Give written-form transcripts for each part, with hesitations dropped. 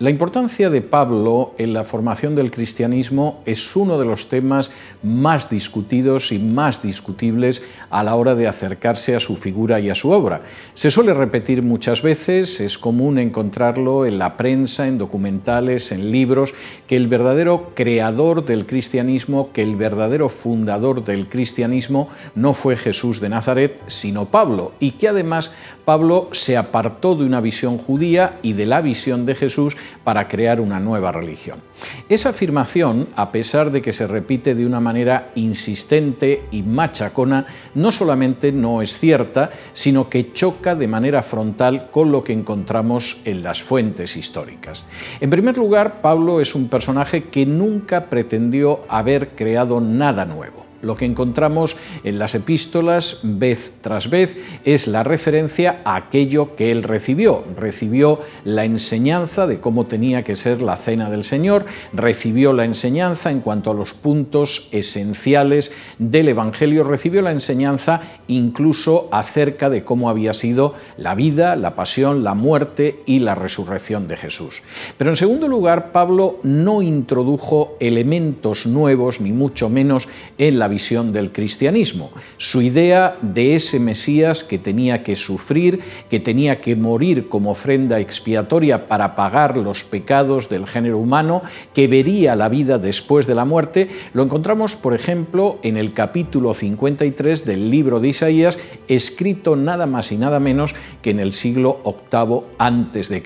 La importancia de Pablo en la formación del cristianismo es uno de los temas más discutidos y más discutibles a la hora de acercarse a su figura y a su obra. Se suele repetir muchas veces, es común encontrarlo en la prensa, en documentales, en libros, que el verdadero creador del cristianismo, que el verdadero fundador del cristianismo no fue Jesús de Nazaret, sino Pablo, y que además Pablo se apartó de una visión judía y de la visión de Jesús para crear una nueva religión. Esa afirmación, a pesar de que se repite de una manera insistente y machacona, no solamente no es cierta, sino que choca de manera frontal con lo que encontramos en las fuentes históricas. En primer lugar, Pablo es un personaje que nunca pretendió haber creado nada nuevo. Lo que encontramos en las epístolas, vez tras vez, es la referencia a aquello que él recibió. Recibió la enseñanza de cómo tenía que ser la cena del Señor, recibió la enseñanza en cuanto a los puntos esenciales del Evangelio, recibió la enseñanza incluso acerca de cómo había sido la vida, la pasión, la muerte y la resurrección de Jesús. Pero en segundo lugar, Pablo no introdujo elementos nuevos, ni mucho menos en la visión del cristianismo. Su idea de ese Mesías que tenía que sufrir, que tenía que morir como ofrenda expiatoria para pagar los pecados del género humano, que vería la vida después de la muerte, lo encontramos, por ejemplo, en el capítulo 53 del libro de Isaías, escrito nada más y nada menos que en el siglo VIII a.C.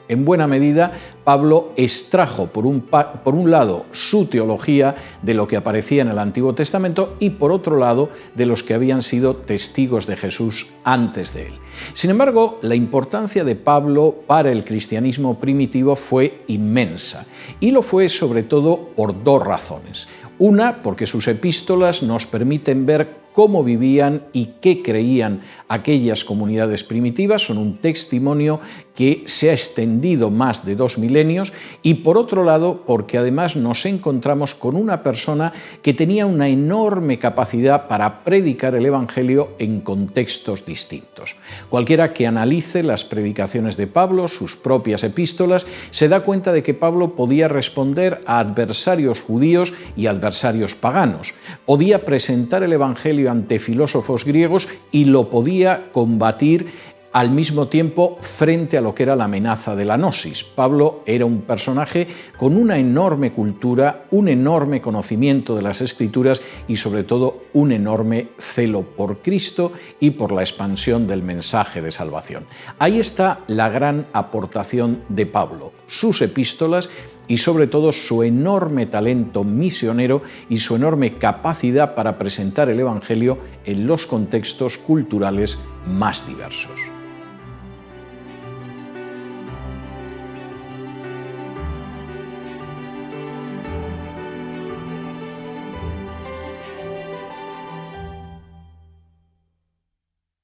En buena medida, Pablo extrajo por un lado su teología de lo que aparecía en el Antiguo Testamento y por otro lado de los que habían sido testigos de Jesús antes de él. Sin embargo, la importancia de Pablo para el cristianismo primitivo fue inmensa y lo fue sobre todo por dos razones. Una, porque sus epístolas nos permiten ver cómo vivían y qué creían aquellas comunidades primitivas, son un testimonio que se ha extendido más de 2 milenios, y por otro lado, porque además nos encontramos con una persona que tenía una enorme capacidad para predicar el Evangelio en contextos distintos. Cualquiera que analice las predicaciones de Pablo, sus propias epístolas, se da cuenta de que Pablo podía responder a adversarios judíos y adversarios paganos, podía presentar el Evangelio ante filósofos griegos y lo podía combatir al mismo tiempo frente a lo que era la amenaza de la gnosis. Pablo era un personaje con una enorme cultura, un enorme conocimiento de las Escrituras y sobre todo un enorme celo por Cristo y por la expansión del mensaje de salvación. Ahí está la gran aportación de Pablo, sus epístolas y sobre todo su enorme talento misionero y su enorme capacidad para presentar el Evangelio en los contextos culturales más diversos.